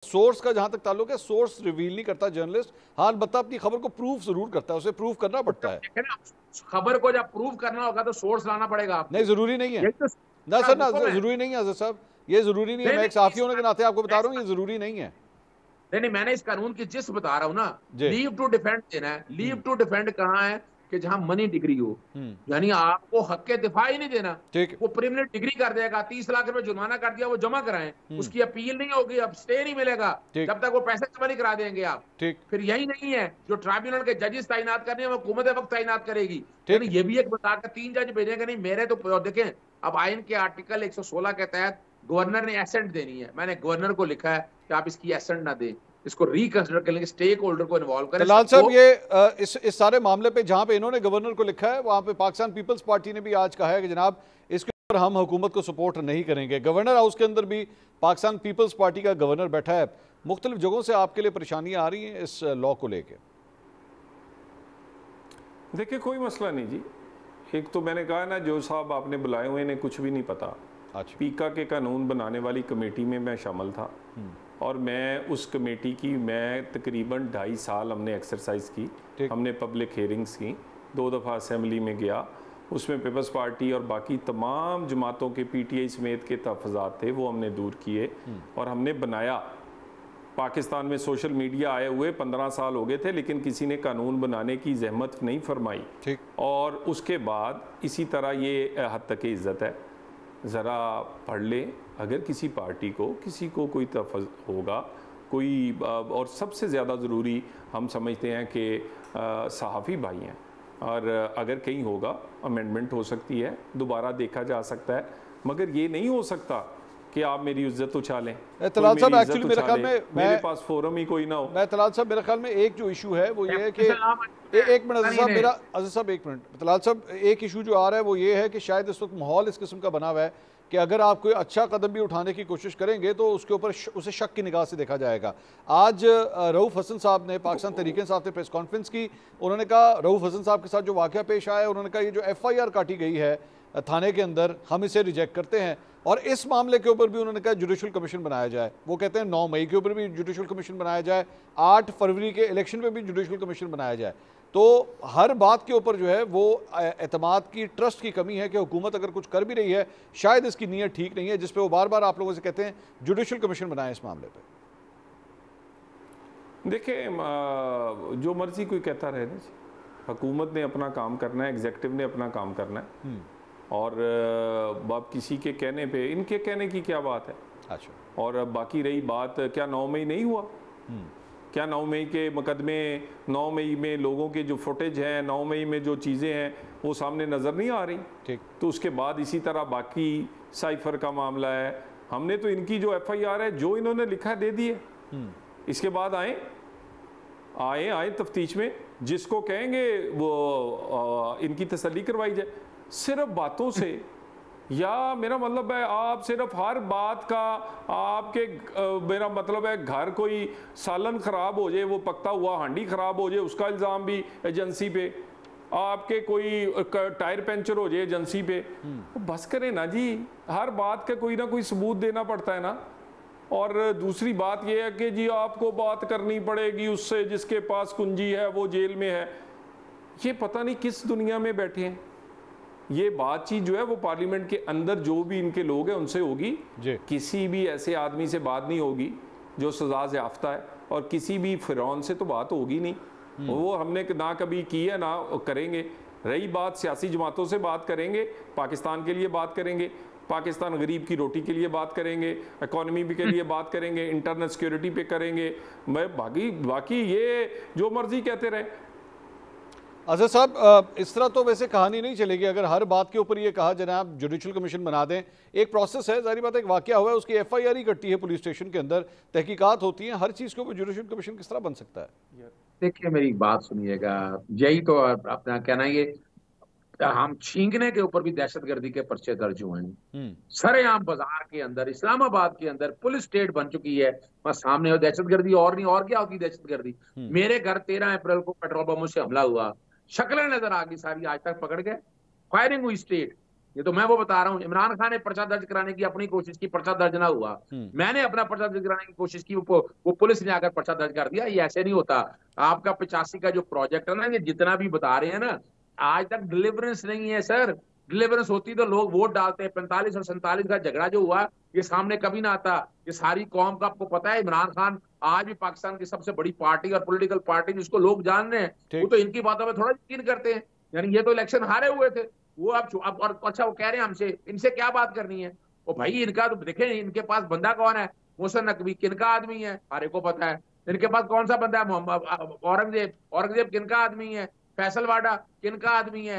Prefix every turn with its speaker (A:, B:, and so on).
A: Source का जहां तक ताल्लुक है, सोर्स रिवील नहीं करता जर्नलिस्ट। हाँ, अलबत्ता अपनी खबर को प्रूफ जरूर करता है, उसे प्रूफ करना
B: तो
A: पड़ता है।
B: खबर को जब प्रूव करना होगा तो सोर्स लाना पड़ेगा
A: नहीं,
B: आपको।
A: जरूरी नहीं है
B: यही तो
A: ना सर, ना
B: हुक्म है।
A: जरूरी नहीं है अजहर साहब, ये जरूरी नहीं है।
B: नहीं
A: मैं
B: नहीं
A: एक साथी
B: इस
A: होने के नाते आपको बता रहा हूँ, ये जरूरी नहीं है
B: नहीं नहीं, मैंने इस कानून की जिस बता रहा हूं ना,
A: जी।
B: लीव टू डिफेंड देना है। Leave
A: hmm.
B: टू डिफेंड कहाँ है कि जहां मनी डिग्री हो,
A: हम्म।
B: यानी आपको हक के दिफा ही नहीं देना।
A: ठीक।
B: वो प्रिमिनल डिग्री कर देगा, 30 लाख रुपए जुर्माना कर दिया, वो जमा कराएं,
A: हम्म।
B: उसकी अपील नहीं होगी, अब स्टे नहीं मिलेगा
A: ठीक।
B: जब तक वो पैसे जमा नहीं करा देंगे आप।
A: ठीक।
B: फिर यही नहीं है जो ट्राइब्यूनल के जजेस तैनात करने हैं वो हुकूमत वक्त तैनात करेगी। यानी
A: ठीक।
B: ये भी एक बता कर 3 जज भेजेंगे नहीं मेरे तो देखें। अब आइन के आर्टिकल 116 के तहत गवर्नर ने एसेंट देनी है, मैंने गवर्नर को लिखा है कि आप इसकी एसेंट ना दें, इसको रिकंसिडर कर लेंगे, स्टेक होल्डर को इन्वॉल्व करें
A: तलाल
B: सबको।
A: साहब, ये इस सारे मामले पे जहां पे इन्होंने गवर्नर को लिखा है, वहां पे पाकिस्तान पीपल्स पार्टी ने भी आज कहा है कि जनाब इसके ऊपर हम हुकूमत को सपोर्ट नहीं करेंगे। गवर्नर हाउस के अंदर भी पाकिस्तान पीपल्स पार्टी का गवर्नर बैठा है। मुख्तलिफ जगहों से आपके लिए परेशानियां आ रही हैं इस लॉ को लेकर?
C: देखिए, कोई मसला नहीं जी। एक तो मैंने कहा ना, जो साहब आपने बुलाए हुए इन्हें कुछ भी नहीं पता।
A: अच्छा।
C: पीका के कानून बनाने वाली कमेटी में मैं शामिल था और मैं उस कमेटी की तकरीबन 2.5 साल हमने एक्सरसाइज की। हमने पब्लिक हेयरिंग्स की, 2 दफ़ा असेंबली में गया, उसमें पीपल्स पार्टी और बाकी तमाम जमातों के PTI समेत के तहफ़्फ़ुज़ात थे वो हमने दूर किए और हमने बनाया। पाकिस्तान में सोशल मीडिया आए हुए 15 साल हो गए थे, लेकिन किसी ने कानून बनाने की जहमत नहीं फरमाई।
A: ठीक।
C: और उसके बाद इसी तरह ये हद तक इज़्ज़त है, ज़रा पढ़ लें। अगर किसी पार्टी को किसी को कोई तफज़ होगा कोई, और सबसे ज़्यादा ज़रूरी हम समझते हैं कि सहाफ़ी भाई हैं, और अगर कहीं होगा अमेंडमेंट हो सकती है, दोबारा देखा जा सकता है, मगर ये नहीं हो सकता कि आप मेरी इज्जत उछालें।
A: तलाल साहब, एक्चुअली मेरे ख्याल में
C: मेरे पास फोरम ही कोई ना हो।
A: मैं तलाल साहब, मेरे ख्याल में एक जो इशू है वो ये है कि एक मिनट अज़हर साहब, मेरा अज़हर साहब एक मिनट। तलाल साहब, एक इशू जो आ रहा है वो ये है कि शायद इस वक्त माहौल इस किस्म का बना हुआ है कि अगर आप कोई अच्छा कदम भी उठाने की कोशिश करेंगे तो उसके ऊपर उसे शक की निगाह से देखा जाएगा। आज रऊफ़ हसन साहब ने, पाकिस्तान तहरीक इंसाफ ने प्रेस कॉन्फ्रेंस की। उन्होंने कहा, रऊफ़ हसन साहब के साथ जो वाक़या पेश आया है, उन्होंने कहा ये जो FIR काटी गई है थाने के अंदर, हम इसे रिजेक्ट करते हैं। और इस मामले के ऊपर भी उन्होंने कहा जुडिशल कमीशन बनाया जाए। वो कहते हैं 9 मई के ऊपर भी जुडिशल कमीशन बनाया जाए, 8 फरवरी के इलेक्शन पे भी जुडिशल कमीशन बनाया जाए। तो हर बात के ऊपर जो है वो एतमाद की, ट्रस्ट की कमी है कि हुकूमत अगर कुछ कर भी रही है शायद इसकी नीयत ठीक नहीं है, जिस पे वो बार बार आप लोगों से कहते हैं जुडिशल कमीशन बनाए इस मामले पे।
C: देखिए, जो मर्जी कोई कहता रहे ना, हुकूमत ने अपना काम करना है, एग्जेक्टिव ने अपना काम करना है, और बाप किसी के कहने पे, इनके कहने की क्या बात है।
A: अच्छा।
C: और बाकी रही बात, क्या 9 मई नहीं हुआ? क्या 9 मई के मुकदमे, 9 मई में लोगों के जो फुटेज हैं, 9 मई में जो चीज़ें हैं वो सामने नज़र नहीं आ रही?
A: ठीक।
C: तो उसके बाद इसी तरह बाकी साइफर का मामला है, हमने तो इनकी जो FIR है जो इन्होंने लिखा दे दिए। इसके बाद आए तफ्तीश में, जिसको कहेंगे वो इनकी तसल्ली करवाई जाए। सिर्फ बातों से, या मेरा मतलब है आप सिर्फ हर बात का आपके, मेरा मतलब है घर कोई सालन ख़राब हो जाए, वो पकता हुआ हांडी ख़राब हो जाए, उसका इल्ज़ाम भी एजेंसी पे, आपके कोई टायर पंचर हो जाए एजेंसी पे, तो बस करें ना जी। हर बात का कोई ना कोई सबूत देना पड़ता है ना। और दूसरी बात यह है कि जी आपको बात करनी पड़ेगी उससे जिसके पास कुंजी है, वो जेल में है। ये पता नहीं किस दुनिया में बैठे हैं। ये बातचीत जो है वो पार्लियामेंट के अंदर जो भी इनके लोग हैं उनसे होगी, किसी भी ऐसे आदमी से बात नहीं होगी जो सजा से याफ्ता है, और किसी भी फिरौन से तो बात होगी नहीं। वो हमने ना कभी की है ना करेंगे। रही बात सियासी जमातों से बात करेंगे, पाकिस्तान के लिए बात करेंगे, पाकिस्तान गरीब की रोटी के लिए बात करेंगे, इकोनॉमी के लिए बात करेंगे, इंटरनल सिक्योरिटी पे करेंगे, मैं बाकी ये जो मर्जी कहते रहे।
A: अजहर साहब, इस तरह तो वैसे कहानी नहीं चलेगी अगर हर बात के ऊपर ये कहा जनाब जुडिशल कमीशन बना दें। एक प्रोसेस है, जारी बात है, एक वाकया हुआ है, उसकी FIR ही कटती है पुलिस स्टेशन के अंदर, तहकीकात होती है, हर चीज़ के ऊपर जुडिशल कमीशन किस तरह बन सकता है?
B: देखिए मेरी बात सुनिएगा, यही तो अपना कहना, ये हम छींकने के ऊपर भी दहशतगर्दी के पर्चे दर्ज हुए हैं। सरेआम बाजार के अंदर, इस्लामाबाद के अंदर पुलिस स्टेट बन चुकी है, बस सामने दहशतगर्दी और नहीं, और क्या होती दहशतगर्दी। मेरे घर 13 अप्रैल को पेट्रोल बमों से हमला हुआ, शक्लें नजर आ गई सारी, आज तक पकड़ गए, फायरिंग हुई स्टेट। ये तो मैं वो बता रहा हूँ। इमरान खान ने पर्चा दर्ज कराने की अपनी कोशिश की, पर्चा दर्ज ना हुआ। मैंने अपना पर्चा दर्ज कराने की कोशिश की, वो पुलिस ने आकर पर्चा दर्ज कर दिया। ये ऐसे नहीं होता। आपका 85 का जो प्रोजेक्ट है ना, ये जितना भी बता रहे हैं ना, आज तक डिलीवरेंस नहीं है सर। डिलीवरेंस होती तो लोग वोट डालते। 45 और 47 का झगड़ा जो हुआ, ये सामने कभी ना आता। ये सारी कौम का आपको पता है। इमरान खान आज भी पाकिस्तान की सबसे बड़ी पार्टी और पॉलिटिकल पार्टी जिसको लोग जान रहे हैं, वो तो इनकी बातों में थोड़ा यकीन करते हैं। यानी ये तो इलेक्शन हारे हुए थे, वो अब और अच्छा वो कह रहे हैं हमसे, इनसे क्या बात करनी है। ओ भाई, इनका तो देखें, इनके पास बंदा कौन है। मोहसिन नकवी किनका आदमी है, हरे को पता है। इनके पास कौन सा बंदा है, औरंगजेब। औरंगजेब किनका आदमी है। फैसल वाडा किनका आदमी है।